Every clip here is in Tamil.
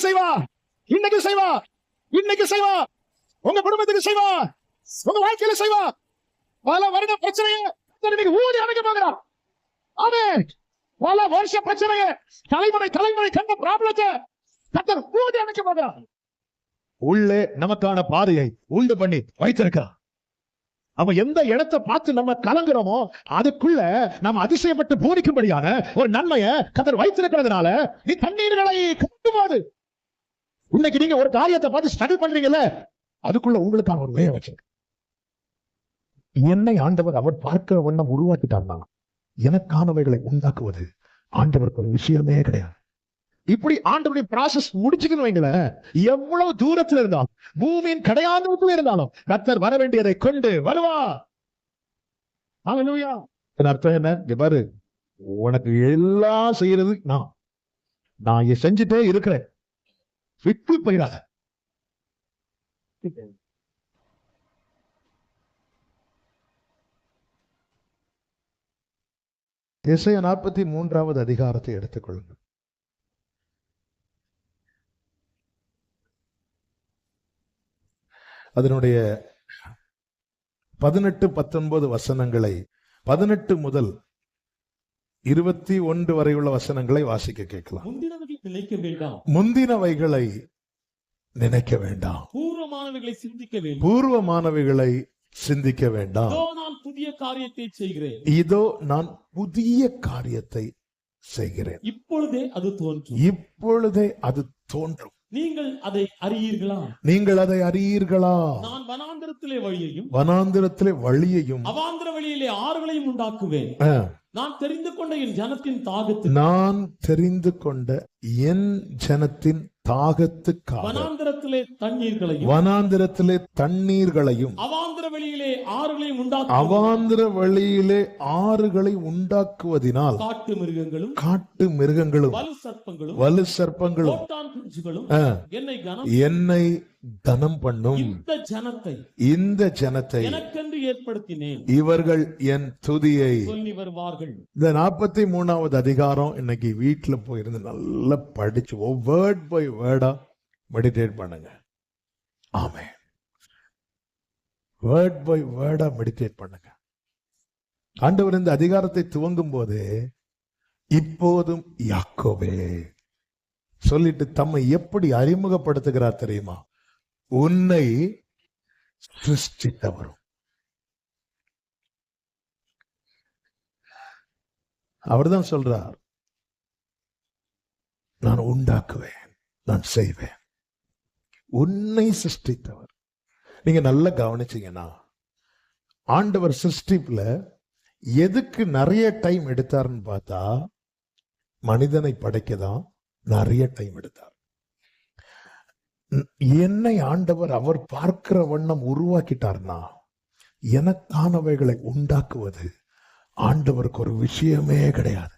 செய்வா, இன்னைக்கு செய்வா, இன்னைக்கு செய்வா, உங்க குடும்பத்துக்கு செய்வா, உங்க வாழ்க்கையில செய்வா. பல வருட பிரச்சனையை இன்னைக்கு ஊதி அமைக்க போகிறார். ஆமென். பல வருஷ பிரச்சனையை தலைமுறை கண்ட ப்ராப்ளத்தை கர்த்தர் ஊதி அமைக்க போகிறார். உள்ளே நமக்கான பாதையை உண்டு பண்ணி வைத்திருக்கிறார். அவன் எந்த இடத்தை பார்த்து நம்ம கலங்குறோமோ அதுக்குள்ள நம்ம அதிசயப்பட்டு போதிக்கும்படியான ஒரு நன்மையை கர்த்தர் வைத்திருக்கிறதுனால நீ தண்ணீர்களை கட்டும்போது இன்னைக்கு நீங்க ஒரு காரியத்தை பார்த்து ஸ்ட்ரகிள் பண்றீங்கல்ல, அதுக்குள்ள உங்களுக்கான ஒரு வேலை வச்சிருக்கு. என்னை ஆண்டவர் அவர் பார்க்கிற வண்ணம் உருவாக்கிட்டார்னா எனக்கானவைகளை உண்டாக்குவது ஆண்டவருக்கு ஒரு விஷயமே கிடையாது. இப்படி ஆண்டவருடைய ப்ராசஸ் முடிச்சுக்கணும் வைங்களேன். எவ்வளவு தூரத்தில் இருந்தாலும் பூமியின் கடையாந்தரத்தில் இருந்தாலும் கர்த்தர் வர வேண்டியதை கொண்டு வருவா. ஹல்லேலூயா. அர்த்தம் என்ன? பாரு, உனக்கு எல்லாம் செய்யறது நான் செஞ்சுட்டே இருக்கிறேன், விட்டு போயிடாத. எசையா 43வது அதிகாரத்தை எடுத்துக்கொள்ளுங்கள். அதனுடைய 18-19 வசனங்களை 18 முதல் 21 வரை உள்ள வசனங்களை வாசிக்க கேட்கலாம். முந்தினவைகளை நினைக்க வேண்டாம், பூர்வமானவைகளை சிந்திக்க வேண்டும், பூர்வமானவைகளை சிந்திக்க வேண்டாம். புதிய காரியத்தை செய்கிறேன், இதோ நான் புதிய காரியத்தை செய்கிறேன், இப்பொழுதே அது தோன்றும், இப்பொழுதே அது தோன்றும். நீங்கள் அதை அறியீர்களா, நீங்கள் அதை அறியீர்களா? நான் வனாந்திரத்திலே வழியையும் அவாந்திர வழியிலே ஆறுகளையும் உண்டாக்குவேன். நான் தெரிந்து கொண்ட என் ஜனத்தின் தாகத்துக்கு, நான் தெரிந்து கொண்ட என் ஜனத்தின் தாகத்துக்காக வனாந்திரத்திலே தண்ணீர்களையும் அவாந்திர வழியிலே ஆறுகளை உண்டாக்குவதினால் காட்டு மிருகங்களும் வலு சர்ப்பங்களும் என்னை கனம் பண்ணும். இந்த ஜனத்தை எனக்கென்று ஏற்படுத்தினேன், இவர்கள் என் துதியை சொல்லி வருவார்கள். இந்த 43வது அதிகாரம் இன்னைக்கு வீட்டுல போயிருந்து நல்லா படிச்சு வேர்ட் பை வேர்டா மெடிடேட் பண்ணுங்க. ஆமென். வேர்ட் பை வேர்டா மெடிடேட் பண்ணுங்க. ஆண்டவர் இந்த அதிகாரத்தை துவங்கும் போது இப்போதும் யாக்கோபே சொல்லிட்டு தம்மை எப்படி அறிமுகப்படுத்துகிறார் தெரியுமா? உன்னை சிருஷ்டித்தவரும். அவர்தான் சொல்றார், நான் உண்டாக்குவேன், நான் செய்வேன். உன்னை சிருஷ்டித்தவர். நீங்க நல்லா கவனிச்சீங்கன்னா ஆண்டவர் சிருஷ்டிப்புல எதுக்கு நிறைய டைம் எடுத்தார்னு பார்த்தா மனிதனை படைக்கதான் நிறைய டைம் எடுத்தார். என்னை ஆண்டவர் அவர் பார்க்கிற வண்ணம் உருவாக்கிட்டார்னா எனக்கானவைகளை உண்டாக்குவது ஆண்டவருக்கு ஒரு விஷயமே கிடையாது.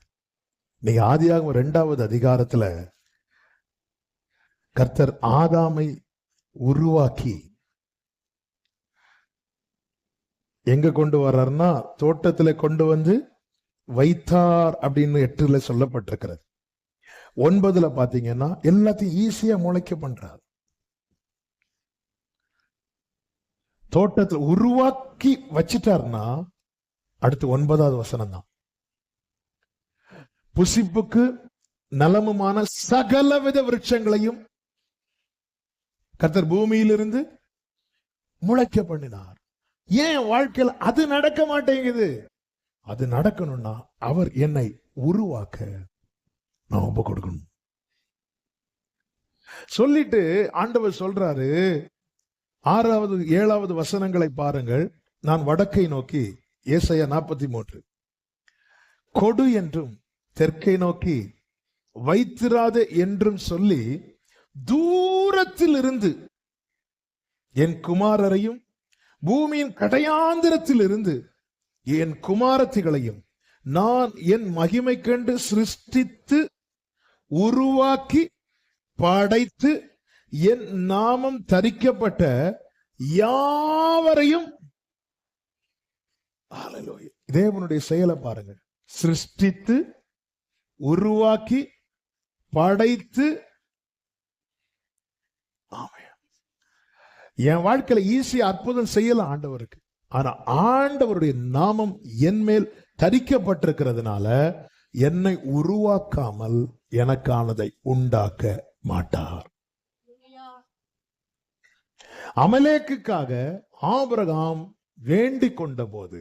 நீங்க ஆதியாகமம் 2வது அதிகாரத்துல கர்த்தர் ஆதாமை உருவாக்கி எங்க கொண்டு வர்றாருன்னா தோட்டத்துல கொண்டு வந்து வைத்தார் அப்படின்னு 8ல சொல்லப்பட்டிருக்கிறது. 9ல பாத்தீங்கன்னா எல்லாத்தையும் ஈஸியா முளைக்க பண்றார். தோட்டத்துல உருவாக்கி வச்சிட்டார்னா அடுத்து 9வது வசனம் தான், புசிப்புக்கு நலமுமான சகலவித விருட்சங்களையும் கர்த்தர் பூமியிலிருந்து முளைக்க பண்ணினார். ஏன் வாழ்க்கையில் அது நடக்க மாட்டேங்குது? அது நடக்கணும்னா அவர் என்னை உருவாக்க நான் ஒப்பு கொடுக்கணும். சொல்லிட்டு ஆண்டவர் சொல்றாரு, 6வது 7வது வசனங்களை பாருங்கள். நான் வடக்கை நோக்கி, ஏசாயா 43, கொடு என்றும் தெற்கை நோக்கி வைத்திராதே என்றும் சொல்லி தூரத்தில் இருந்து என் குமாரரையும் பூமியின் கடையாந்திரத்தில் இருந்து என் குமாரத்திகளையும் நான் என் மகிமை கண்டு சிருஷ்டித்து உருவாக்கி படைத்து என் நாமம் தரிக்கப்பட்ட யாவரையும், தேவனுடைய செயலை பாருங்க, சிருஷ்டித்து உருவாக்கி படைத்து என் வாழ்க்கையில ஈஸியா அற்புதம் செய்யலாம் ஆண்டவருக்கு. ஆனா ஆண்டவருடைய நாமம் என் மேல் தரிக்கப்பட்டிருக்கிறதுனால என்னை உருவாக்காமல் எனக்கானதை உண்டாக்க மாட்டார். அமலேக்குக்காக ஆபிரகாம் வேண்டிக் கொண்ட போது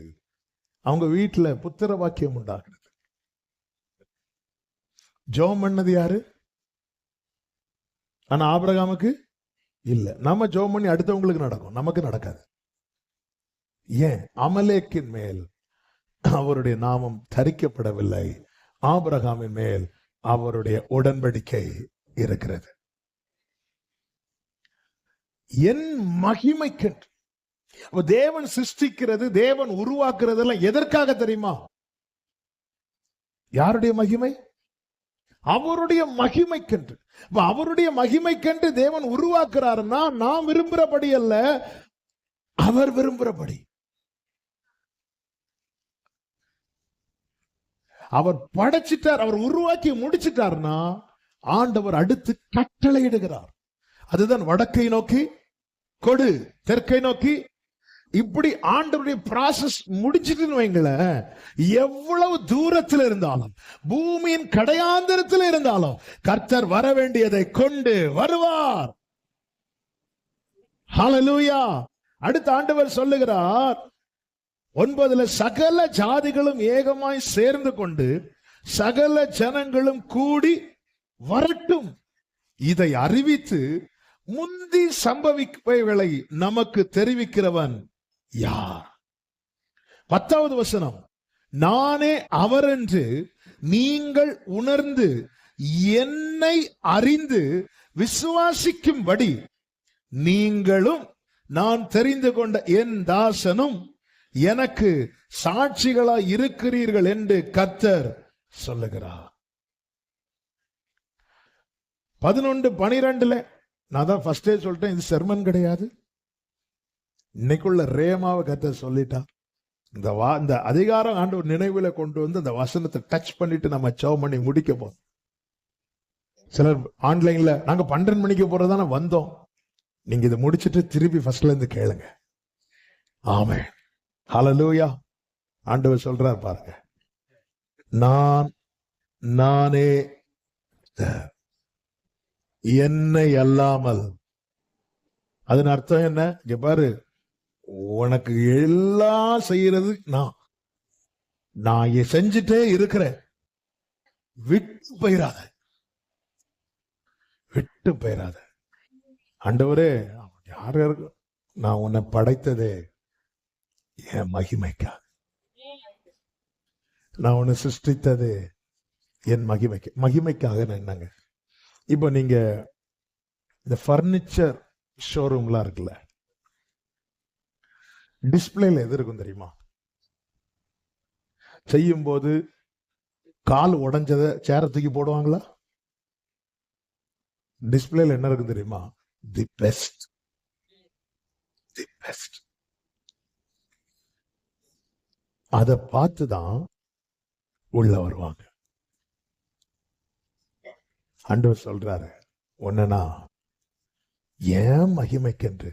அவங்க வீட்டுல புத்திர வாக்கியம் உண்டாகிறது. ஜெபம் பண்ணது யாரு? ஆனா ஆபிரகாமுக்கு இல்ல. நம்ம ஜெபம் பண்ணி அடுத்தவங்களுக்கு நடக்கும், நமக்கு நடக்காது. ஏன்? அமலேக்கின் மேல் அவருடைய நாமம் தரிக்கப்படவில்லை, ஆபிரகாமின் மேல் அவருடைய உடன்படிக்கை இருக்கிறது. என் மகிமைக்கென்று தேவன் சிருஷ்டிக்கிறது, தேவன் உருவாக்குறது எல்லாம் எதற்காக தெரியுமா? யாருடைய மகிமை? அவருடைய மகிமைக்கென்று. அவருடைய மகிமைக்கென்று தேவன் உருவாக்குறாருன்னா நாம் விரும்புறபடி அல்ல, அவர் விரும்புறபடி. அவர் படைச்சிட்டார், அவர் உருவாக்கி முடிச்சிட்டார்னா ஆண்டவர் அடுத்து கட்டளையிடுகிறார். அதுதான் வடக்கை நோக்கி கொடு, தெற்கை நோக்கி, இப்படி ஆண்டவருடைய ப்ராசஸ் முடிச்சிட்டுன்னு வைங்களேன். எவ்வளவு தூரத்தில் இருந்தாலும், பூமியின் கடையாந்தரத்தில் இருந்தாலும் கர்த்தர் வர வேண்டியதை கொண்டு வருவார். ஹல்லேலூயா. அடுத்த ஆண்டவர் சொல்லுகிறார் 9 சகல ஜாதிகளும் ஏகமாய் சேர்ந்து கொண்டு சகல ஜனங்களும் கூடி வரட்டும், இதை அறிவித்து முந்தி சம்பவிப்பவைகளை நமக்கு தெரிவிக்கிறவன் யார்? 10வது வசனம், நானே அவர் என்று நீங்கள் உணர்ந்து என்னை அறிந்து விசுவாசிக்கும்படி நீங்களும் நான் தெரிந்து கொண்ட என் தாசனும் எனக்கு சாட்சிகளாய் இருக்கிறீர்கள் என்று கர்த்தர் சொல்லுகிறார். 11:12 நான் தான் ஃபர்ஸ்டே சொல்லிட்டேன், இது செர்மன் கிடையாது. இன்னைக்குள்ள ரேமாவை கர்த்தர் சொல்லிட்டான். இந்த அதிகாரம் ஆண்டவர் நினைவுல கொண்டு வந்து அந்த வசனத்தை டச் பண்ணிட்டு நம்ம ஜெபம் பண்ணி முடிக்க போறோம். சிலர் ஆன்லைன்ல நாங்க 12 மணிக்கு போறதான வந்தோம். நீங்க இதை முடிச்சிட்டு திருப்பி ஃபர்ஸ்ட்ல இருந்து கேளுங்க. ஆமென். ஹல்லேலூயா. ஆண்டவர் சொல்றார் பாருங்க, நானே என்னை அல்லாமல். அதன் அர்த்தம் என்ன? இங்க பாரு, உனக்கு எல்லாம் செய்யறது நான் செஞ்சுட்டே இருக்கிறேன். விட்டு போயிடாத. ஆண்டவரே, யார் நான் உன்னை படைத்ததே என் மகிமைக்காக. நான் உன்னை சிருஷ்டித்தது என் மகிமைக்காக. என்னங்க, இப்ப நீங்க இந்த பர்னிச்சர் ஷோரூம்லாம் இருக்குல்ல, டிஸ்பிளேல எது இருக்கும் தெரியுமா? செய்யும் போது கால் உடைஞ்சத சேர தூக்கி போடுவாங்களா? டிஸ்பிளேல என்ன இருக்கும் தெரியுமா? The best. அதை பார்த்துதான் உள்ள வருவாங்க. ஆண்டவர் சொல்றாரு, உன்னை ஏன் மகிமைக்கென்று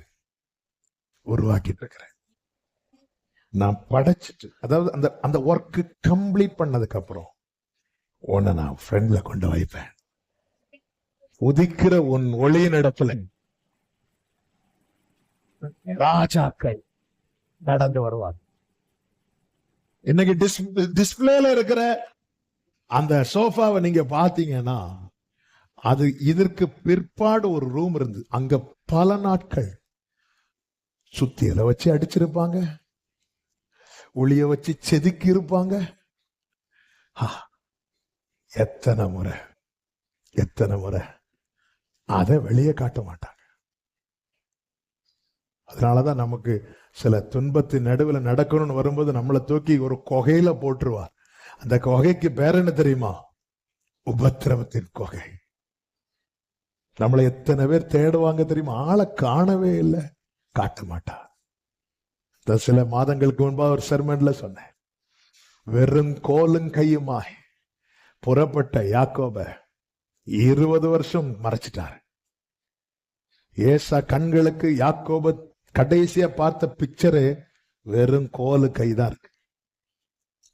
உருவாக்கிட்டு இருக்கிறேன். நான் படைச்சிட்டு, அதாவது அந்த ஒர்க் கம்ப்ளீட் பண்ணதுக்கு அப்புறம் உன்னை நான் ஃப்ரெண்ட்ல கொண்டு வைப்பேன். உதிக்கிற உன் ஒளியின் இடத்துல ராஜாக்கள் நடந்து வருவாங்க. இன்னைக்கு டிஸ்பிளேல இருக்கிற அந்த சோஃபாவை நீங்க பாத்தீங்கன்னா, அது இதற்கு பிற்பாடு ஒரு ரூம் இருந்து அங்க பல நாட்கள் சுத்தியில வச்சு அடிச்சிருப்பாங்க, ஒளிய வச்சு செதுக்கி இருப்பாங்க. எத்தனை முறை அதை வெளியே காட்ட மாட்டாங்க. அதனாலதான் நமக்கு சில துன்பத்தின் நடுவில் நடக்கணும்னு வரும்போது நம்மளை தூக்கி ஒரு குகையில போட்டுருவார். அந்த குகைக்கு பேர் என்ன தெரியுமா? உபத்திரவத்தின் குகை. நம்மளை எத்தனை பேர் தேடுவாங்க தெரியுமா? ஆளை காணவே இல்லை, காட்ட மாட்டார். சில மாதங்களுக்கு முன்பாக ஒரு செர்மன்ல சொன்னேன், வெறும் கோலும் கையுமாய் புறப்பட்ட யாக்கோப 20 வருஷம் மறைச்சிட்டாரு. ஏசா கண்களுக்கு யாக்கோப கடைசியா பார்த்த பிக்சரு வெறும் கோலு கைதான் இருக்கு.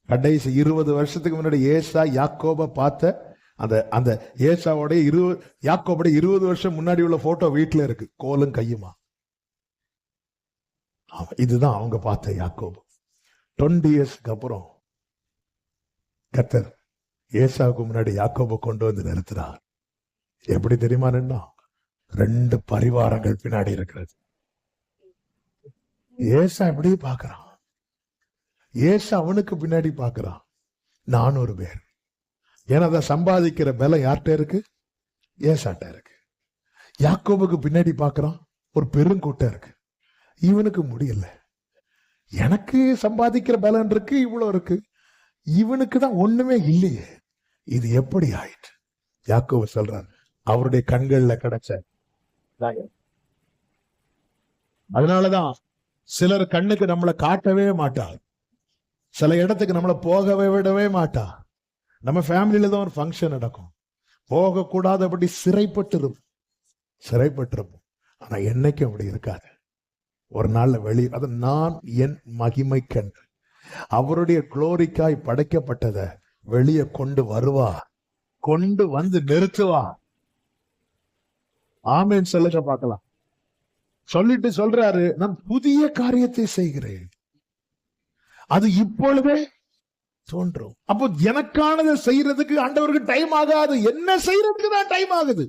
கடைசி 20 வருஷத்துக்கு முன்னாடி ஏசா யாக்கோப பார்த்த அந்த அந்த ஏசாவோட யாக்கோபோட 20 வருஷம் முன்னாடி உள்ள போட்டோ வீட்டுல இருக்கு, கோலும் கையுமா. இதுதான் அவங்க பார்த்த யாக்கோபு. 20 இயர்ஸ்க்கு அப்புறம் கர்த்தர் ஏசாவுக்கு முன்னாடி யாக்கோபை கொண்டு வந்து நிறுத்துறார். எப்படி தெரியுமா? 2 பரிவாரங்கள் பின்னாடி இருக்கிறது. ஏசா எப்படி பாக்குறான்? ஏசா அவனுக்கு பின்னாடி பாக்குறான் 400 பேர். ஏன்னா அதை சம்பாதிக்கிற பலம் யார்கிட்ட இருக்கு? ஏசாட்ட இருக்கு. யாக்கோபுக்கு பின்னாடி பாக்குறான் ஒரு பெருங்கூட்டம் இருக்கு. இவனுக்கு முடியல. எனக்கு சம்பாதிக்கிற பலன் இருக்கு, இவ்வளவு இருக்கு, இவனுக்கு தான் ஒண்ணுமே இல்லையே, இது எப்படி ஆயிற்று? யாக்கோபு சொல்றான், அவருடைய கண்கள்ல கிடைச்ச. அதனாலதான் சிலர் கண்ணுக்கு நம்மளை காட்டவே மாட்டார், சில இடத்துக்கு நம்மளை போகவே விடவே மாட்டா. நம்ம ஃபேமிலியில தான் ஒரு ஃபங்க்ஷன் நடக்கும், போக கூடாதபடி சிறைப்பட்டிருப்போம். ஆனா என்னைக்கும் அப்படி இருக்காது. ஒரு நாள்ல அது நான் என் மகிமைக்கென்று அவருடைய குளோரிக்காய் படைக்கப்பட்டதை வெளியே கொண்டு வருவா, கொண்டு வந்து நிறுத்துவா. ஆமென் சொல்லுங்க பார்க்கலாம். சொல்லிட்டு சொல்றாரு, நான் புதிய காரியத்தை செய்கிறேன், அது இப்பொழுதே தோன்றும். அப்போ எனக்கானதை செய்யறதுக்கு ஆண்டவருக்கு டைம் ஆகாது, என்ன செய்யறதுக்கு தான் டைம் ஆகுது.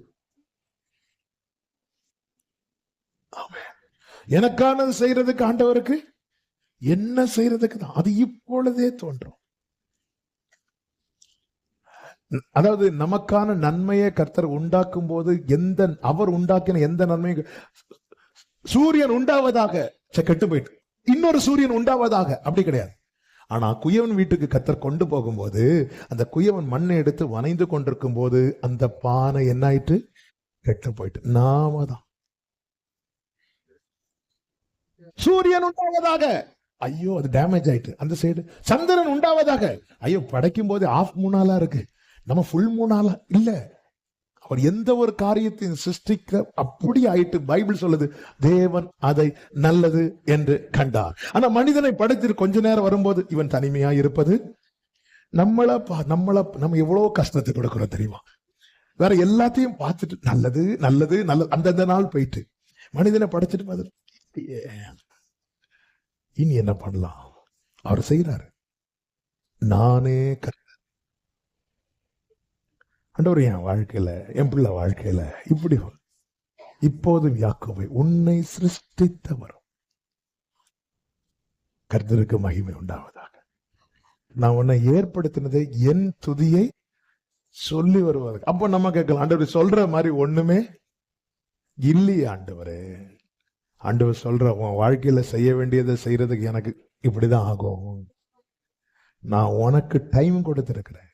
எனக்கானது செய்யறதுக்கு ஆண்டவருக்கு என்ன செய்யறதுக்கு தான், அது இப்பொழுதே தோன்றும். அதாவது நமக்கான நன்மையை கர்த்தர் உண்டாக்கும் போது அவர் உண்டாக்கின எந்த நன்மையும், சூரியன் உண்டாவதாக கெட்டு போயிட்டு இன்னொரு சூரியன் உண்டாவதாக அப்படி கிடையாது. ஆனா குயவன் வீட்டுக்கு கர்த்தர் கொண்டு போகும்போது அந்த குயவன் மண்ணை எடுத்து வனைந்து கொண்டிருக்கும் போது அந்த பானை என்ன ஆயிட்டு? கெட்டு போயிட்டு. நாம தான் சூரியன் உண்டாவதாக, ஐயோ அது டேமேஜ் ஆயிட்டு அந்த சைடு. சந்திரன் உண்டாவதாக, ஐயோ படைக்கும் போது ஆஃப் மூணாலா இருக்கு, நம்ம ஃபுல் மூணாலா இல்ல. அவர் எந்த ஒரு காரியத்தையும் சிருஷ்டிக்க அப்படி ஆயிட்டு. பைபிள் சொல்லுது, தேவன் அதை நல்லது என்று கண்டார். ஆனா மனிதனை படைத்து கொஞ்ச நேரம் வரும்போது இவன் தனிமையா இருப்பது, நம்ம எவ்வளவு கஷ்டத்தை கொடுக்கிறோம் தெரியுமா? வேற எல்லாத்தையும் பார்த்துட்டு நல்லது நல்லது நல்லது அந்தந்த நாள் போயிட்டு மனிதனை படைச்சிட்டு பார்த்து இனி என்ன பண்ணலாம்? அவர் செய்யறாரு. நானே ஆண்டவர் என் வாழ்க்கையில, என் பிள்ளை வாழ்க்கையில இப்படி இப்போதும் யாக்கோபை உன்னை சிருஷ்டித்தவர். கர்த்தருக்கு மகிமை உண்டாவதாக. நான் உன்னை ஏற்படுத்தினதை என் துதியை சொல்லி வருவதாக. அப்போ நம்ம கேட்கலாம், ஆண்டவர் சொல்ற மாதிரி ஒண்ணுமே இல்லையே ஆண்டவரே. ஆண்டவர் சொல்ற, உன் வாழ்க்கையில செய்ய வேண்டியதை செய்யறதுக்கு எனக்கு இப்படிதான் ஆகும். நான் உனக்கு டைம் கொடுத்திருக்கிறேன்,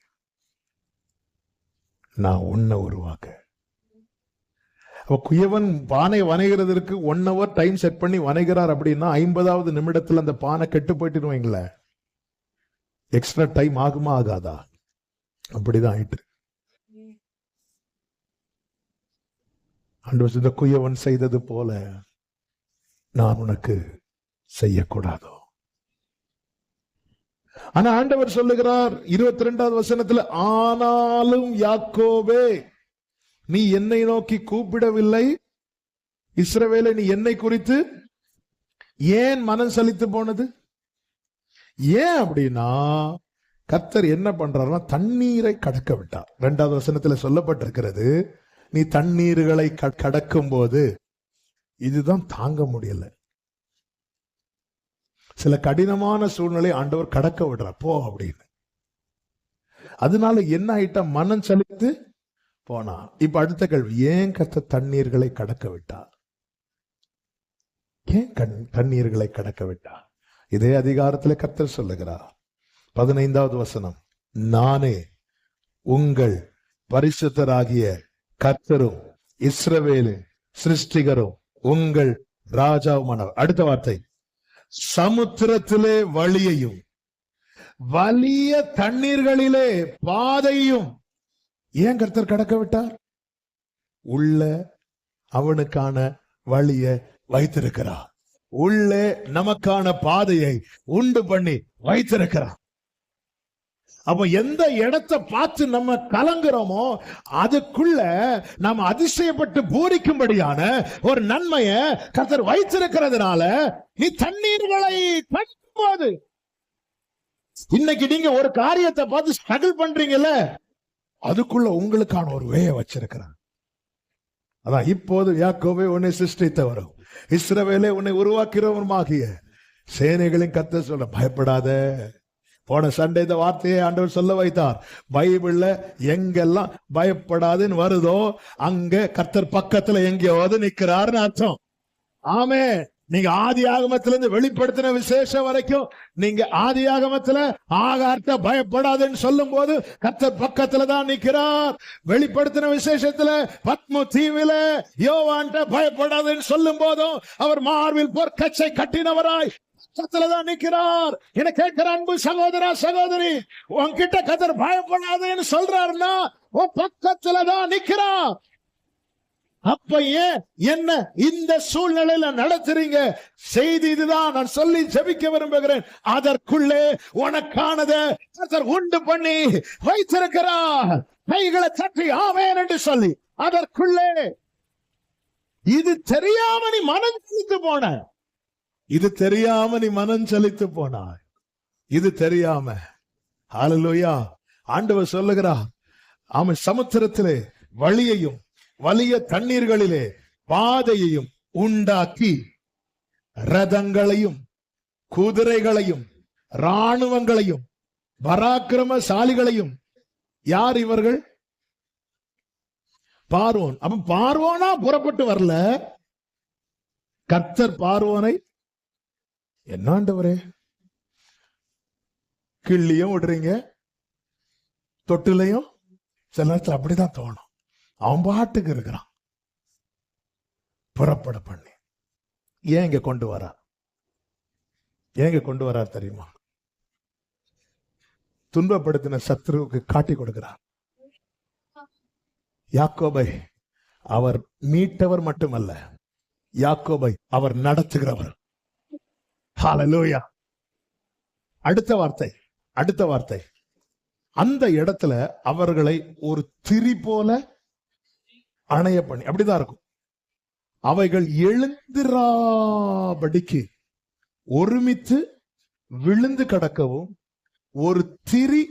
நான் உன்னை உருவாக்க. குயவன் பானை வனைகிறதுக்கு 1 hour டைம் செட் பண்ணி வனைகிறார் அப்படின்னா 50வது நிமிடத்துல அந்த பானை கெட்டு போயிட்டு வைங்கள, எக்ஸ்ட்ரா டைம் ஆகுமா ஆகாதா? அப்படிதான் ஆயிட்டு. ஆண்டவர் இந்த குயவன் செய்தது போல நான் உனக்கு செய்யக்கூடாதோ? ஆனா ஆண்டவர் சொல்லுகிறார் 22வது வசனத்துல, ஆனாலும் யாக்கோபே நீ என்னை நோக்கி கூப்பிடவில்லை, இஸ்ரவேலை நீ என்னை குறித்து ஏன் மனம் சலித்து போனது? ஏன் அப்படின்னா கர்த்தர் என்ன பண்றாருன்னா தண்ணீரை கடக்க விட்டார். 2வது வசனத்துல சொல்லப்பட்டிருக்கிறது, நீ தண்ணீர்களை கடக்கும் போது இதுதான் தாங்க முடியல. சில கடினமான சூழ்நிலை ஆண்டவர் கடக்க விடுற போ அப்படின்னு. அதனால என்ன ஆயிட்டா? மனம் சலித்து போனா. இப்ப அடுத்த கேள்வி, ஏன் கர்த்தர் தண்ணீர்களை கடக்க விட்டா? ஏன் தண்ணீர்களை கடக்க விட்டா? இதே அதிகாரத்துல கர்த்தர் சொல்லுகிறார், 15வது வசனம், நானே உங்கள் பரிசுத்தராகிய கர்த்தரும் இஸ்ரவேலின் சிருஷ்டிகரும் உங்கள் ராஜாவுமானவர். அடுத்த வார்த்தை, சமுத்திரத்திலே வழியையும் வலிய தண்ணீர்களிலே பாதையும் ஏன் கர்த்தர் கடக்க விட்டார்? உள்ள அவனுக்கான வழியை வைத்திருக்கிறார். உள்ளே நமக்கான பாதையை உண்டு பண்ணி வைத்திருக்கிறார். அப்ப எந்த இடத்தை பார்த்து நம்ம கலங்குறோமோ அதுக்குள்ள நம்ம அதிசயப்பட்டு பூரிக்கும்படியான ஒரு நன்மையை கர்த்தர் வைத்திருக்கிறதுனால நீ தண்ணீர்களை போது இன்னைக்கு நீங்க ஒரு காரியத்தை பார்த்து ஸ்ட்ரகிள் பண்றீங்கல்ல, அதுக்குள்ள உங்களுக்கான ஒரு வேயை வச்சிருக்கிறார். அதான் இப்போது யாக்கோபே உன்னை சிருஷ்டித்தவரும் இஸ்ரவேலே உன்னை உருவாக்கிறவருமாகிய சேனைகளின் கர்த்தர் சொல்ல பயப்படாத. போன சண்டே இந்த வார்த்தையை ஆண்டவர் சொல்ல வைத்தார். பைபிள்ல எங்கெல்லாம் பயப்படாதுன்னு வருதோ அங்க கர்த்தர் பக்கத்துல எங்கேயாவது நிக்கிறாருன்னு அர்த்தம். ஆமே. நீங்க ஆதி ஆகமத்திலிருந்து வெளிப்படுத்தின விசேஷம் வரைக்கும் நீங்க ஆதி ஆகமத்துல ஆகார்ட்ட பயப்படாதுன்னு சொல்லும் போது கர்த்தர் பக்கத்துல தான் நிக்கிறார். வெளிப்படுத்தின விசேஷத்துல பத்ம தீவில யோவான்ட்ட பயப்படாதுன்னு சொல்லும் போதும் அவர் மார்பில் பொற்கச்சை கட்டினவராய் தான் நிக்கிறார். என கேட்கிற அன்பு சகோதரா சகோதரி, உன்கிட்ட கர்த்தர் பயப்படாதுன்னு சொல்றாருன்னா உன் பக்கத்துலதான் நிக்கிறார். அப்ப ஏன் என்ன இந்த சூழ்நிலையில நடத்துறீங்க? செய்தி இதுதான். நான் சொல்லி ஜெபிக்க விரும்புகிறேன். அதற்குள்ளே உனக்கானதை கர்த்தர் உண்டு பண்ணி வைத்திருக்கிறார். கைகளை தட்டி ஆமென் என்று சொல்லி அதற்குள்ளே இது தெரியாம நீ மனம் செலுத்து போன, இது தெரியாம நீ மனம் செலுத்து போனாய், இது தெரியாம. ஹல்லேலூயா. ஆண்டவர் சொல்லுகிறார், அவன் சமுத்திரத்திலே வழியையும் வலிய தண்ணீர்களிலே பாதையையும் உண்டாக்கி ரதங்களையும் குதிரைகளையும் ராணுவங்களையும் பராக்கிரமசாலிகளையும். யார் இவர்கள்? பார்வோன். அப்ப பார்வோனா புறப்பட்டு வரல, கர்த்தர் பார்வோனை என்னாண்டவரே கிள்ளியும் விடுறீங்க, தொட்டிலையும் சில நேரத்தில் அப்படிதான் தோணும். அவன் பாட்டுக்கு இருக்கிறான். புறப்பட பண்ணி ஏன் இங்க கொண்டு வரா? ஏங்க கொண்டு வரார் தெரியுமா? துன்பப்படுத்தின சத்ருவுக்கு காட்டி கொடுக்கிறார். யாக்கோபை அவர் மீட்டவர் மட்டுமல்ல, யாக்கோபை அவர் நடத்துகிறவர். ஹல்லேலூயா. அடுத்த வார்த்தை அந்த இடத்துல அவர்களை ஒரு திரி போல அணைய பண்ணி, அப்படிதான் இருக்கும். அவைகள் எழுந்திராபடிக்கு ஒருமித்து விழுந்து கிடக்கவும் ஒரு திரி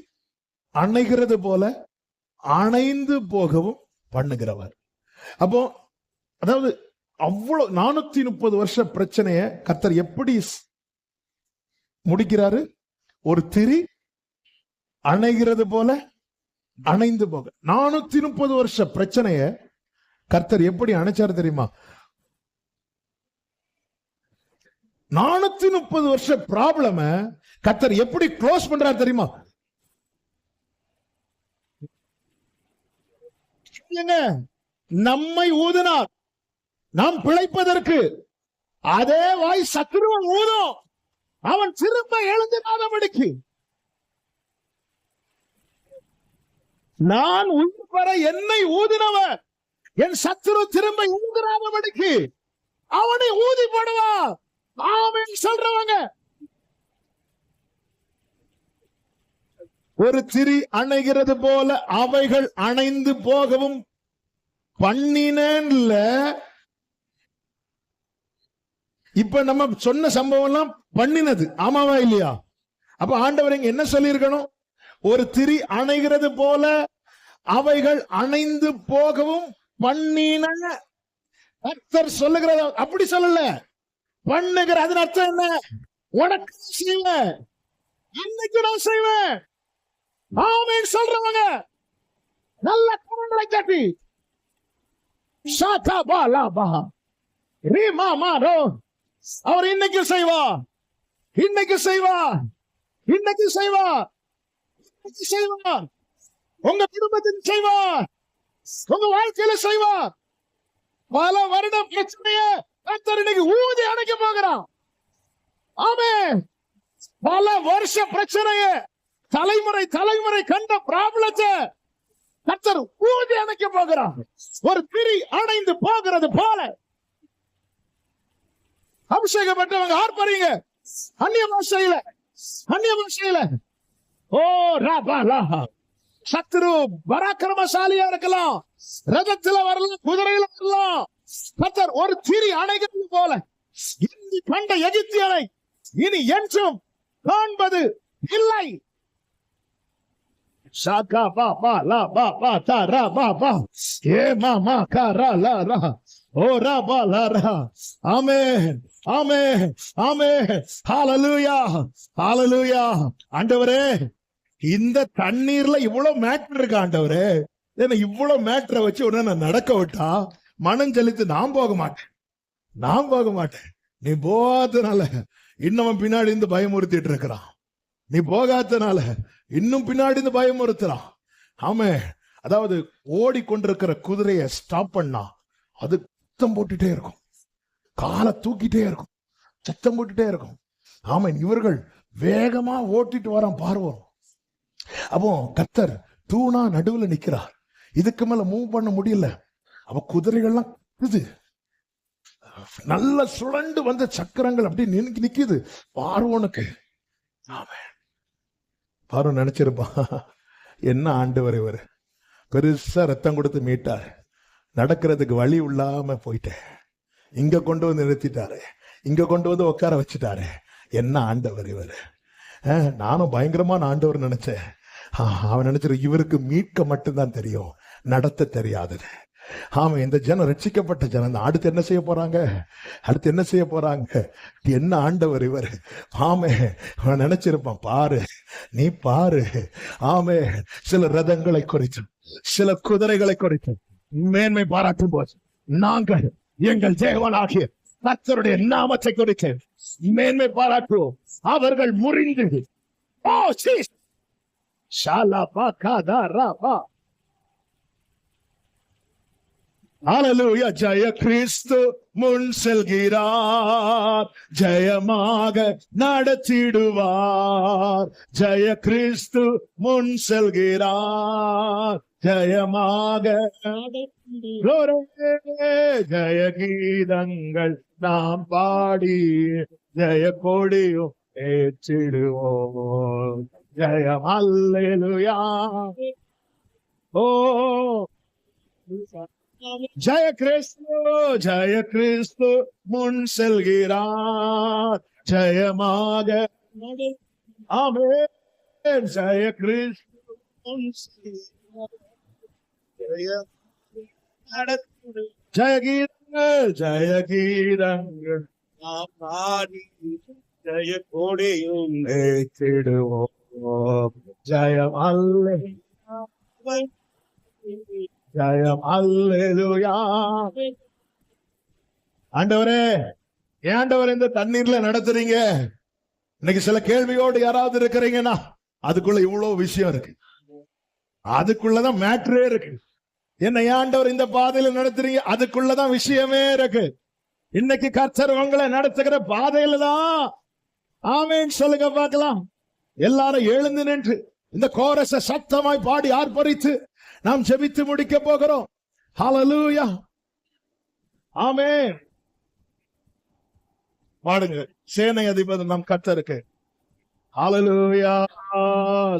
அணைகிறது போல அணைந்து போகவும் பண்ணுகிறவர். அப்போ அதாவது அவ்வளவு 430 வருஷ பிரச்சனைய கர்த்தர் எப்படி முடிக்கிறாரு? ஒரு திரி அணைகிறது போல அணைந்து போக. 430 வருஷ பிரச்சனைய கர்த்தர் எப்படி அணைச்சாரு தெரியுமா? 430 வருஷ ப்ராப்ளம கர்த்தர் எப்படி க்ளோஸ் பண்றாரு தெரியுமா? நம்மை ஊதினார் நாம் பிழைப்பதற்கு. அதே வாய் சத்துருவன் ஊதும், அவன் திரும்ப எழுந்திராதபடிக்கு. நான் உயிர் பெற என்னை ஊதினவர் என் சத்துரு திரும்ப எழுந்திராதபடிக்கு அவனை ஊதி போடுவா. ஆமென் சொல்றவங்க. ஒரு திரி அணைகிறது போல அவைகள் அணைந்து போகவும் பண்ணினேன்ல. இப்ப நம்ம சொன்ன சம்பவம் எல்லாம் பண்ணினது, ஆமாவா இல்லையா? அப்ப ஆண்டவர் இங்க என்ன சொல்லி இருக்கணும்? ஒரு திரி அணைகிறது போல அவைகள் அணைந்து போகவும் பண்ணின. கர்த்தர் சொல்லுகிறத அப்படி சொல்லல, பண்ணுகிற. அதன் அர்த்தம் என்ன? உனக்கு செய்வேன், இன்னைக்கு நான் செய்வேன். ஆமென் சொல்றவங்க நல்ல கரங்களை தட்டி சாதா பாலா பா ரீமா மாரோ. அவர் இன்னைக்கு செய்வா, இன்னைக்கு செய்வா, இன்னைக்கு செய்வா, இன்னைக்கு செய்வா. உங்க குடும்பத்தின் செய்வா, உங்க வாழ்க்கையில செய்வா. பல வருட பிரச்சனைய கர்த்தர் இன்னைக்கு ஊதி அணைக்க போகிறான். ஆமென். பல வருஷ பிரச்சனைய, தலைமுறை தலைமுறை கண்ட ப்ராப்ளத்தை கர்த்தர் ஊதி அணைக்க போகிறான். ஒரு திரி அணைந்து போகிறது போல அபிஷேகப்பட்டவங்க ஆர்ப்பரிங்க. அந்நிய பாஷையில, அந்நிய பாஷையில. ஓ ராபா லாஹா. சத்துரு பராக்கிரமசாலியா இருக்கலாம், ரதத்துல வரலாம், குதிரையில வரலாம். கர்த்தர் ஒரு திரி அணைகிறது போல இனி கண்ட எகிப்தியரை இனி என்றும் காண்பது இல்லை. ஷாகா பா பா லா பா பா தா ரா பா பா ஏ மா மா கா ரா லா ரா ஓ ரா பா லா ரா. ஆமென், ஆமென், ஆமென். ஹalleluya, ஹalleluya. ஆண்டவரே, இந்த தண்ணீர்ல இவ்வளவு மேட்டர் இருக்கு ஆண்டவரே. என்ன இவ்வளவு மேட்டரை வச்சு உடனே நான் நடக்க விட்டா மனம் செலுத்து நான் போக மாட்டேன், நான் போக மாட்டேன். நீ போகாதனால இன்னும் பின்னாடி இருந்து பயமுறுத்திட்டு இருக்கிறான். நீ போகாதனால இன்னும் பின்னாடி இருந்து பயமுறுத்துறான். ஆமே, அதாவது ஓடிக்கொண்டிருக்கிற குதிரையை ஸ்டாப் பண்ணா அது சத்தம் போட்டுட்டே இருக்கும், காலை தூக்கிட்டே இருக்கும், சத்தம் போட்டுட்டே இருக்கும். ஆமேன். இவர்கள் வேகமா ஓட்டிட்டு வரான் பார்வோம். அப்போ கர்த்தர் தூணா நடுவுல நிக்கிறார். இதுக்கு மேல மூவ் பண்ண முடியல. அப்ப குதிரைகள்லாம் இது நல்ல சுழண்டு வந்த சக்கரங்கள் அப்படி நிக்குது பார்வோனுக்கு. ஆமென். பார்வோன் நினைச்சிருப்பான், என்ன ஆண்டவர் இவர் பெருசா ரத்தம் கொடுத்து மீட்டார், நடக்கிறதுக்கு வழி இல்லாம போயிட்டேன், இங்க கொண்டு வந்து நிறுத்திட்டாரு, இங்க கொண்டு வந்து உட்கார வச்சுட்டாரு, என்ன ஆண்டவர் இவர். நானும் பயங்கரமான ஆண்டவர் நினைச்சேன். அவன் நினைச்சிரு இவருக்கு மீட்க மட்டும்தான் தெரியும், நடத்த தெரியாது. ஆமா, இந்த ஜனம் ரட்சிக்கப்பட்ட ஜனம். அடுத்து என்ன செய்ய போறாங்க, அடுத்து என்ன செய்ய போறாங்க, என்ன ஆண்டவர் இவர். ஆமே, அவன் நினைச்சிருப்பான், பாரு நீ பாரு. ஆமே, சில ரதங்களை குறித்து, சில குதிரைகளை குறித்து மேன்மை பாராட்டும் போது நாங்கள் எங்கள் தேவனாகிய கர்த்தருடைய நாமத்தை குறித்து மேன்மை பாராட்டுவோம். அவர்கள் முறிந்து ஹalleluya. ஜெய கிறிஸ்து முன் செல்கிறார், ஜெயமாக நடத்திடுவார். ஜெய கிறிஸ்து முன் செல்கிறார், ஜெயமாக. ஜெய கீதங்கள் நாம் பாடி ஜெய கொடியும் ஏற்றிடுவோம். ஜெயம் அல்லேலூயா. ஓ ஜெய கிறிஸ்து, ஜெய கிறிஸ்து முன் செல்கிறார், ஜெயமாக. ஆமென். ஜெய கிறிஸ்து முன் செல்கிறார், ஜெய கீதங்கள், ஜெய கீதங்கள் நாம் பாடி ஜெய கொடியும் ஏற்றிடுவோம். ஜெயம் அல்லேலூயா, ஜெயம் அல்லேலூயா. ஆண்டவரே, ஏண்டவர் இந்த தண்ணீர்ல நடத்துறீங்க? இன்னைக்கு சில கேள்வியோடு யாராவது இருக்கிறீங்கன்னா அதுக்குள்ள இவ்வளவு விஷயம் இருக்கு, அதுக்குள்ளதான் மேட்ரே இருக்கு. என்ன ஆண்டவர் இந்த பாதையில நடத்துறீங்க, அதுக்குள்ளதான் விஷயமே இருக்கு. இன்னைக்கு கர்த்தர் உங்களை நடத்துகிற பாதையில தான். ஆமென் சொல்லுங்க பார்க்கலாம். எல்லாரும் எழுந்து நின்று இந்த கோரஸ சத்தமாய் பாடி ஆர்ப்பரித்து நாம் ஜெபித்து முடிக்க போகிறோம். ஹalleluya. ஆமென். பாடுங்க, சேனை அதிபதி நம் கர்த்தருக்கு. ஹalleluya.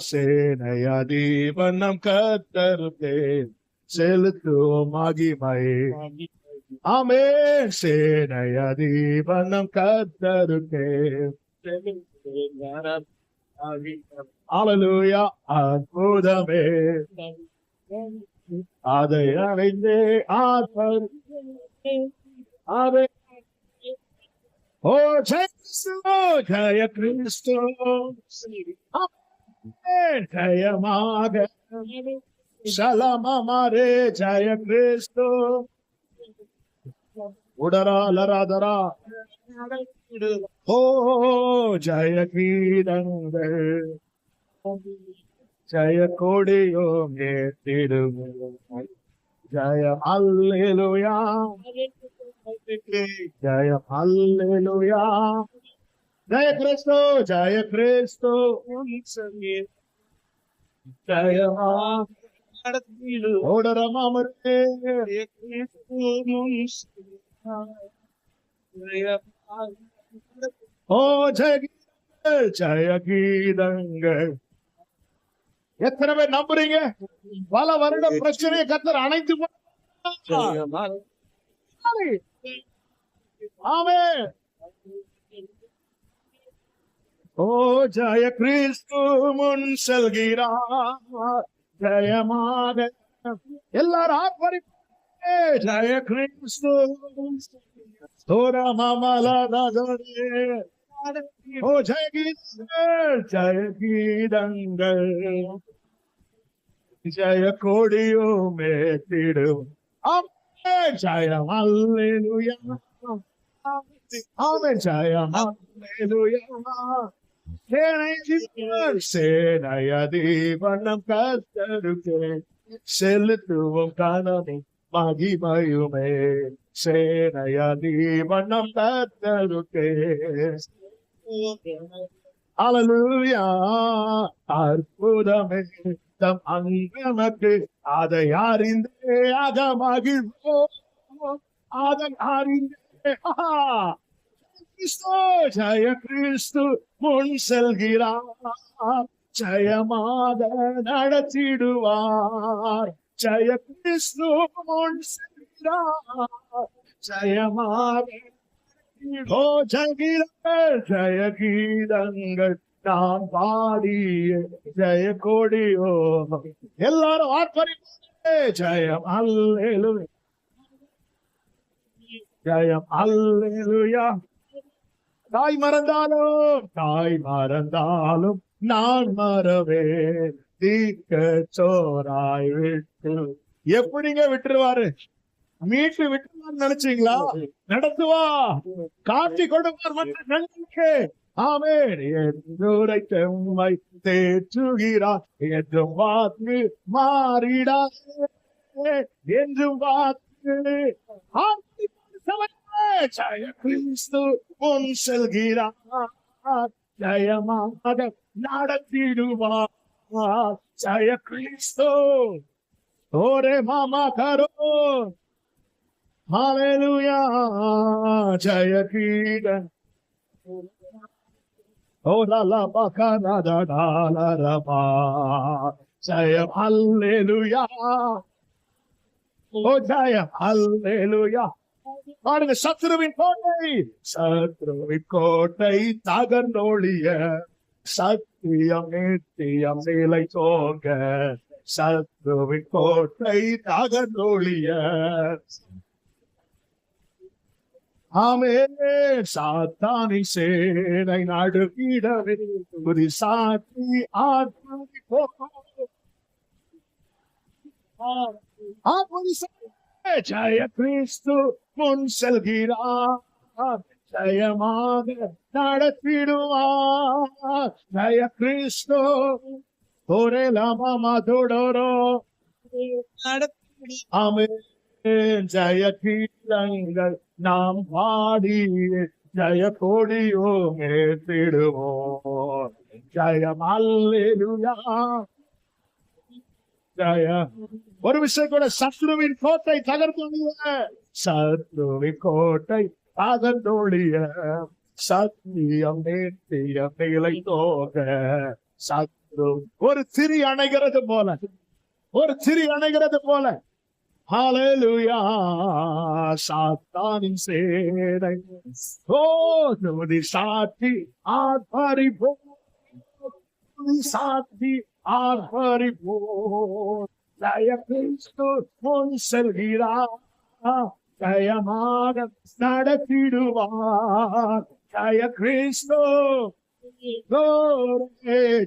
சேனை அதிபதி நம் கர்த்தருக்கு செலுத்துவோம் மகிமை. ஆமென். சேனை அதிபதி நம் கர்த்தருக்கு. ஹalleluya. அற்புதமே அதை அடைந்தே ஆமென். ஓ ஜெய கிறிஸ்து, ஜெய கிறிஸ்து, ஜெயமாக சலமரே. ஜெய கிறிஸ்து உடரா லராதரா. ஓ ஜெய கீதங்கள் ஜெய கொடியோம் ஏற்றிடுவோம். ஜெயம் அல்லேலூயா, ஜெயம் அல்லேலூயா. ஜெய கிறிஸ்து, ஜெய கிறிஸ்து, ஜெயமா ஓடரமாமரே. ஓ ஜெயகீதங்கள் ஜெயகீதங்கள். எத்தனை பேர் நம்புறீங்க? பல வருட பிரச்சனையை கர்த்தர் அணைத்து போனார். ஆமென். ஓ ஜெய கிறிஸ்து முன் செல்கிறார் ஜெயமாக. எல்லாரும் ஆர்ப்பரிப்பு. ஜெய கிறிஸ்து ஓ ஜெயகீதங்கள் ஜெயகீதங்கள் ஜெய கொடியுமே திடும். ஜெயம் அல்லேலூயா. ஆமென். ஜெயம் அல்லேலூயா. சேனையதீபனம் கர்த்தருக்கே செலுத்துவோம் கனமும் மகிமையுமே. சேனையதீபனம் கர்த்தருக்கே. அல்லேலூயா. அற்புதமே தம் அங்கமக்கு அதை அறிந்தே அக மகிழ்வோம். அதை அறிந்தே ஜெய கிறிஸ்து முன் செல்கிறார் ஜெயமாக நடத்திடுவார். ஜெய கிறிஸ்து முன் செல்கிறார் ஜெயமாக. ஓ ஜெயகீதங்கள் ஜெயகீதங்கள் நான் பாடிய ஜெய கொடியோ. எல்லாரும் ஆர்ப்பரிப்பு. ஜெயம் அல்லேலூயா. ஜெயம் அல்லேலூயா. தாய் மறந்தாலும் நான் மறவேன். தீக்க சோராய் விட்டு. எப்படிங்க விட்டுருவாரு? மீட்டு விட்டுருவார் நினைச்சீங்களா? நடத்துவா, காட்டி கொடுப்பார் மற்ற நன்மைக்கு. ஆமென். என்றுரை செம்மை தேற்றுகிறார். என்றும் வாக்கு மாறிடாதே. என்றும் வாக்கு. ஜெய கிறிஸ்து முன் செல்கிறார் ஜெயமாக நடத்திடுவார். ஜெய கிறிஸ்து. ஓரே மாமா கரோ. ஹல்லேலூயா. ஜெயகீதம். ஓ லா பகரதா. ஜெயம் அல்லேலூயா. ஓ ஜெயம் அல்லேலூயா. பாருங்க. சத்ருவின் கோட்டை தகர்ந்தொழிய சத்தியம் நித்தியம் நிலை தோங்க. சத்ருவின் கோட்டை தகர்ந்தொழிய. ஆமென். சாத்தானை சேனை நடுக்கிடவே குறி சாத்தி ஆத்மி போ. ஜெய கிறிஸ்து முன் செல்கிறார் ஜெயமாக நடத்திடுவார். ஜெய கிறிஸ்து. ஒரே லாமா தொடரோ. ஆமென். ஜெயகீதங்கள் நாம் பாடி ஜெய கொடியோ மேத்திடுவோம். ஜெயம் அல்லேலூயா. ஜெய. ஒரு விஷயம் கூட. சத்ருவின் கோட்டை தகர்த்தொழிய. சத்ருவின் கோட்டை தகர்த்தொழிய. சத்தியம் நித்தியம் நிலை தோக. சத்ரு ஒரு திரி அணைகிறது போல. ஒரு திரி அணைகிறது போல. ஹல்லேலூயா. சாத்தானின் சேனை ஓ நுதி சாத்தி ஆர்ப்பரிப்போம். சாத்தி ஆர்ப்பரிப்போம். ஜெய கிறிஸ்து முன் செல்கிறார் ஜெயமாக நடத்திடுவார். ஜெய கிறிஸ்து.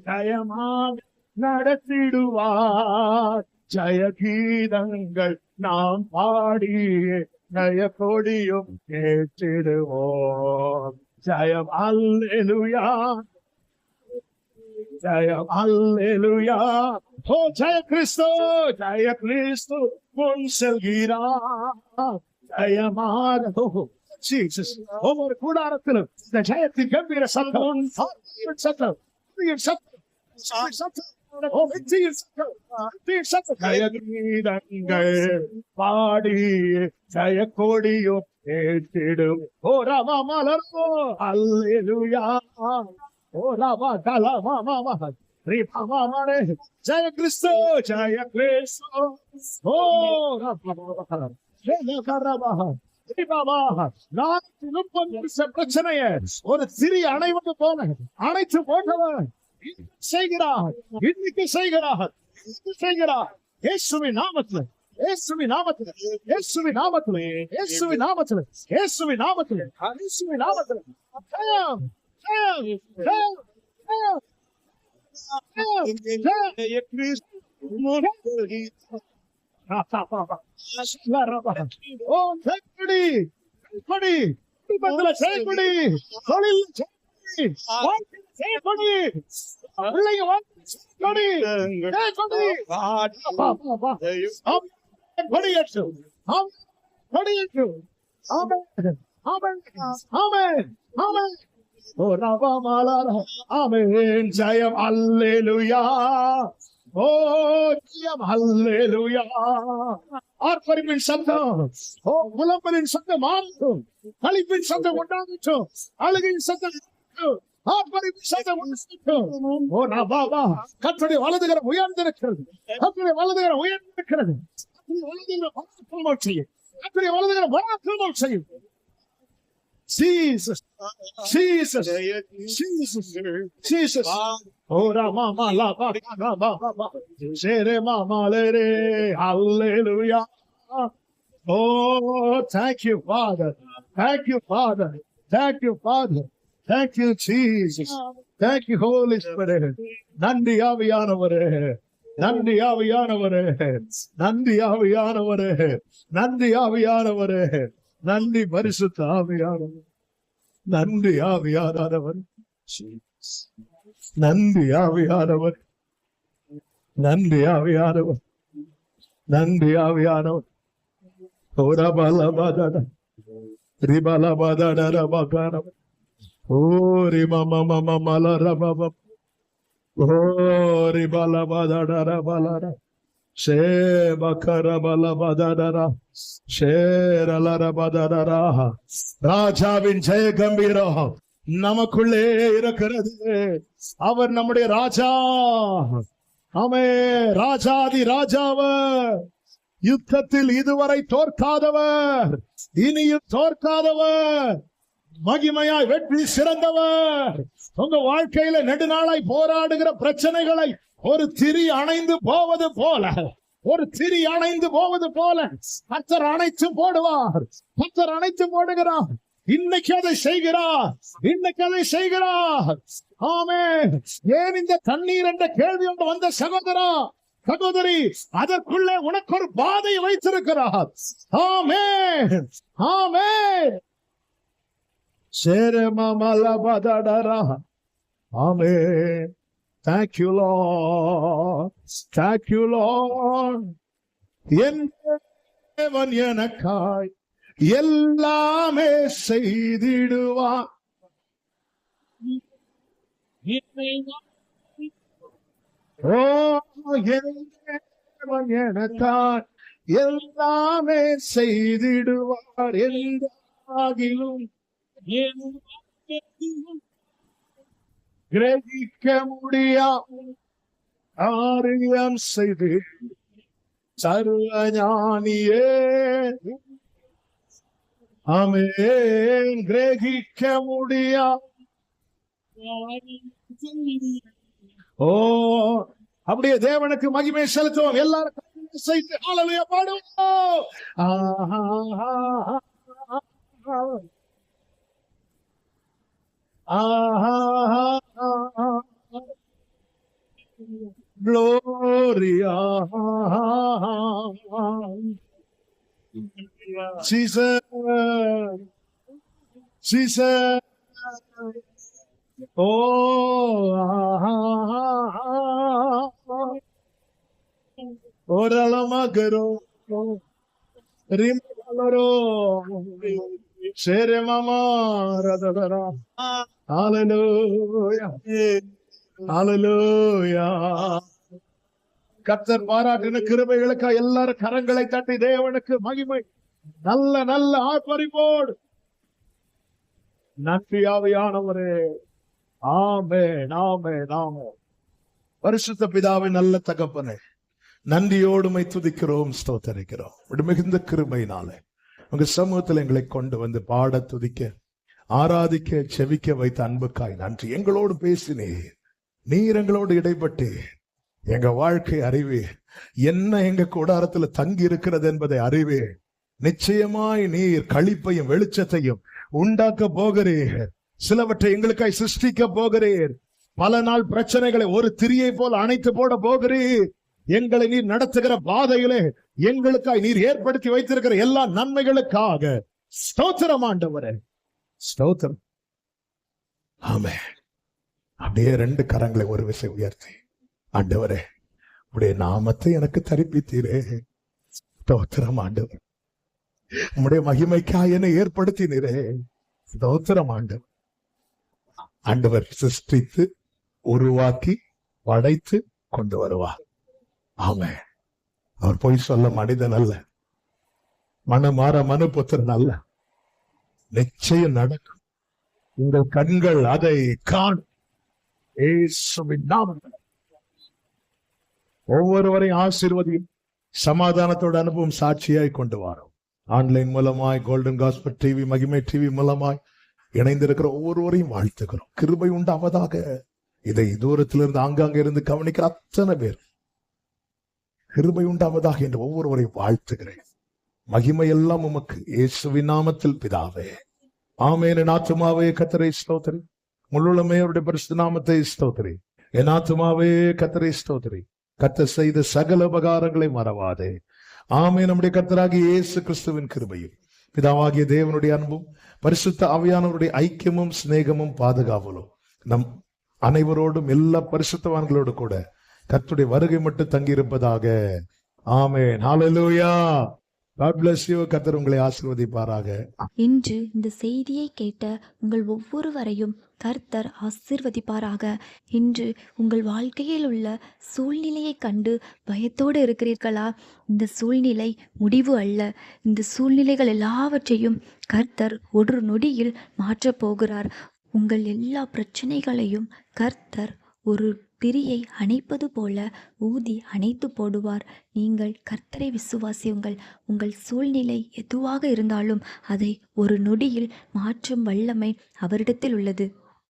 ஜெயமாக நடத்திடுவார். ஜெயகீதங்கள் நாம் பாடி ஜெய கொடியும் கேட்டிடுவோம். ஜெயம் அல்லேலூயா. ஜெயம் அல்லேலூயா. ஓ ஜெய கிறிஸ்து. ஜெய கிறிஸ்து முன் செல்கிறார் ஜெயமாக. ஜீசஸ். ஒவ்வொரு கூடாரத்திலும் இந்த ஜெயத்தின் கம்பீர சத்தம் சத்தம் சத்தம் ஓ வெற்றியின் சத்தம், வெற்றியின் சத்தம். ஜெயகீதங்கள் பாடி ஜெயக்கொடியும் ஏற்றிடும். ஓ ராமா மலர்வோ அல்லேலூயா. ஓ ராமா கலமா மாமா ரீபாமானே. ஜெய கிறிஸ்து, ஜெய கிறிஸ்து. ஓ ராமா பிரச்சனைய ஒரு சிறிய அணைவது போல அணைத்து போட்டவர் செய்கிறார். இன்னைக்கு செய்கிறார், செய்கிறார். இயேசுவின் நாமத்தில், இயேசுவின் நாமத்தில், இயேசுவின் நாமத்தில், இயேசுவின் நாமத்தில், இயேசுவின் நாமத்தில், இயேசுவின் நாமத்தில். ஜெயம், ஜெயம், ஜெயம், ஜெயம், ஜெயம், கிறிஸ்து. ஓ ஜெயக்கொடி, ஜெயக்கொடி, குடும்பத்துல ஜெயக்கொடி, தொழில் ஜெயக்கொடி, வாழ்க்கையில ஜெயக்கொடி, பிள்ளைங்க வாழ்க்கையில ஜெயக்கொடி, ஜெயக்கொடி. கொடியேற்று, கொடியேற்று. ஆமென், ஆமென், ஆமென், ஆமென். ஓ ரவமாலா. ஆமென். ஜெயம் அல்லேலூயா. ஓ ஜெயம் அல்லேலூயா. ஆர்ப்பரிப்பின் சத்தம், ஓ புலம்பலின் சத்தம் மாறட்டும், களிப்பின் சத்தம் உண்டாகட்டும், அழுகையின் சத்தம் உண்டாகட்டும், ஆர்ப்பரிப்பின் சத்தம் உண்டாகட்டும். ஓ நபாபா. கர்த்தருடைய வலதுகரம் உயர்ந்திருக்கிறது, கர்த்தருடைய வலதுகரம் உயர்ந்திருக்கிறது, கர்த்தருடைய வலதுகரம் பராக்கிரமம் செய்யும், கர்த்தருடைய வலதுகரம் பராக்கிரமம் செய்யும். Jesus, Jesus, Jesus, Jesus. Oh, Mama, la, ba, ba, ba, ba, ba. Shere, mama, lere. Hallelujah. Oh, thank you, Father. Thank you, Father. Thank you, Father. Thank you, Jesus. Thank you, Holy Spirit. நன்றி ஆவியானவரே, நன்றி ஆவியானவரே, நன்றி ஆவியானவரே, நன்றி ஆவியானவரே, நன்றி பரிசுத்த ஆவியானவர், நன்றி ஆவியானவர், நன்றி ஆவியானவர், நன்றி ஆவியானவர், நன்றி ஆவியானவர். ஓரபலபதட ரிபலபதடரபகரப ஓரி மமமமலரபப ஓரி பலபதடரபலர ஷேபகரபலபதடர ஷேரலரபதடரா. ராஜாவின் ஜெய கம்பீரம் நமக்குள்ளே இருக்கிறது. அவர் நம்முடைய ராஜா. ஆமே. ராஜாதி ராஜாவர், யுத்தத்தில் இதுவரை தோற்காதவர், இனியும் தோற்காதவர், மகிமையாய் வெற்றி சிறந்தவர். உங்க வாழ்க்கையில நெடுநாளாய் போராடுகிற பிரச்சனைகளை ஒரு திரி அணைந்து போவது போல, ஒரு திரி அணைந்து போவது போல கர்த்தர் அணைத்து போடுவார். கர்த்தர் அணைத்து போடுகிறார். இன்னைக்கு அதை செய்கிறார், இன்னைக்கு அதை செய்கிறார். ஆமென். ஏன் இந்த தண்ணீர் என்ற கேள்வி ஒன்று வந்த சகோதரா, சகோதரி, அதற்குள்ளே உனக்கு ஒரு பாதை வைத்திருக்கிறார். ஆமென், ஆமென். சேரமலபதடரா. ஆமென். Thank you, Lord. Thank you, Lord. என் தேவன் எனக்காய் எல்லாமே செய்திடுவான். ஓ என் தேவன் எனக்காய் எல்லாமே செய்திடுவார். எந்தாகிலும் கிரகிக்க முடியாமல் காரியம் செய்து சர்வஞானியே. ஆமென். கிரகிக்க முடியாமல். ஓ அப்படியே தேவனுக்கு மகிமை செலுத்துவோம். எல்லாரும் செய்து ஹல்லேலூயா பாடுவோம். Gloria. Jesus, Jesus. Oh, orala magaro, rimalo, shere mama, radadara. Hallelujah, hallelujah, கர்த்தர் பாராட்டின கிருபைகளுக்காக எல்லாரும் கரங்களை தட்டி தேவனுக்கு மகிமை. நல்ல நல்ல ஆர்ப்பரிப்போடு நன்றி ஆவியானவரே. ஆமென், ஆமென், ஆமென். பரிசுத்த பிதாவே, நல்ல தகப்பனே, நன்றியோடுமை துதிக்கிறோம், ஸ்தோத்தரிக்கிறோம். மிகுந்த கிருபையினாலே உங்க சமூகத்தில் எங்களை கொண்டு வந்து பாட, துதிக்க, ஆராதிக்க, செவிக்க வைத்த அன்புக்காய் நன்றி. எங்களோடு பேசினீர், நீர் எங்களோடு இடைப்பட்டு எங்க வாழ்க்கை அறிவே, என்ன எங்க கூடாரத்துல தங்கி இருக்கிறது என்பதை அறிவே. நிச்சயமாய் நீர் களிப்பையும் வெளிச்சத்தையும் உண்டாக்க போகிறீர். சிலவற்றை எங்களுக்காய் சிருஷ்டிக்க போகிறீர். பல நாள் பிரச்சனைகளை ஒரு திரியை போல அணைத்து போட போகிறீர். எங்களை நீர் நடத்துகிற பாதையிலே எங்களுக்காய் நீர் ஏற்படுத்தி வைத்திருக்கிற எல்லா நன்மைகளுக்காக ஸ்தோத்திரம் ஆண்டவரே, ஸ்தோத்திரம். ஆமென். அப்படியே ரெண்டு கரங்களை ஒரு விசை உயர்த்தி, ஆண்டவரே உடைய நாமத்தை எனக்கு தரிப்பித்தீரே, ஸ்தோத்திரம் ஆண்டவர். உம்முடைய மகிமைக்காய் என்னை ஏற்படுத்தினீரே, ஸ்தோத்திரம் ஆண்டவர். ஆண்டவர் சிருஷ்டித்து உருவாக்கி படைத்து கொண்டு வருவார். ஆமென். அவர் போய் சொல்ல மனிதன் அல்ல, மனமாற மனுபுத்திரன் அல்ல. நிச்சயம் நடக்கும். உங்கள் கண்கள் அதை காணும். இயேசுவின் நாமத்தில் ஒவ்வொருவரையும் ஆசீர்வதியும் சமாதானத்தோட அனுபவம் சாட்சியாய் கொண்டு வரோம். ஆன்லைன் மூலமாய், கோல்டன் காஸ்பல் டிவி, மகிமை டிவி மூலமாய் இணைந்திருக்கிற ஒவ்வொருவரையும் வாழ்த்துக்கிறோம். கிருபை உண்டாவதாக. இதை தூரத்திலிருந்து ஆங்காங்க இருந்து கவனிக்கிற அத்தனை பேர் கிருபை உண்டாவதாக என்று ஒவ்வொருவரையும் வாழ்த்துகிறேன். மகிமை எல்லாம் உமக்கு, இயேசுவின் நாமத்தில் பிதாவே, ஆமென். என் ஆத்துமாவே கர்த்தரை ஸ்தோத்திரி, முழுமே அவருடைய பரிசுத்த நாமத்தை ஸ்தோத்திரி. என் ஆத்துமாவே கர்த்தரை ஸ்தோத்திரி, கர்த்தர் செய்த சகல உபகாரங்களை மறவாதே. ஆமென். நம்முடைய கர்த்தராகிய இயேசு கிறிஸ்துவின் கிருபையும், பிதாவாகிய தேவனுடைய அன்பும், பரிசுத்த ஆவியானவருடைய ஐக்கியமும் சிநேகமும் பாதுகாவலும் நம் அனைவரோடும், எல்லா பரிசுத்தவான்களோடு கூட கர்த்தருடைய வருகை மட்டும் தங்கியிருப்பதாக. ஆமென். ஹல்லேலூயா. God bless you. கர்த்தர் உங்களை ஆசீர்வதிப்பாராக. இன்று இந்த செய்தியை கேட்ட உங்கள் ஒவ்வொருவரையும் கர்த்தர் ஆசீர்வதிப்பாராக. இன்று உங்கள் வாழ்க்கையில் உள்ள சூழ்நிலையை கண்டு பயத்தோடு இருக்கிறீர்களா? இந்த சூழ்நிலை முடிவு அல்ல. இந்த சூழ்நிலைகள் எல்லாவற்றையும் கர்த்தர் ஒரு நொடியில் மாற்றப் போகிறார். உங்கள் எல்லா பிரச்சனைகளையும் கர்த்தர் ஒரு திரியை அணைப்பது போல ஊதி அணைத்து போடுவார். நீங்கள் கர்த்தரை விசுவாசியுங்கள். உங்கள் சூழ்நிலை எதுவாக இருந்தாலும் அதை ஒரு நொடியில் மாற்றும் வல்லமை அவரிடத்தில் உள்ளது.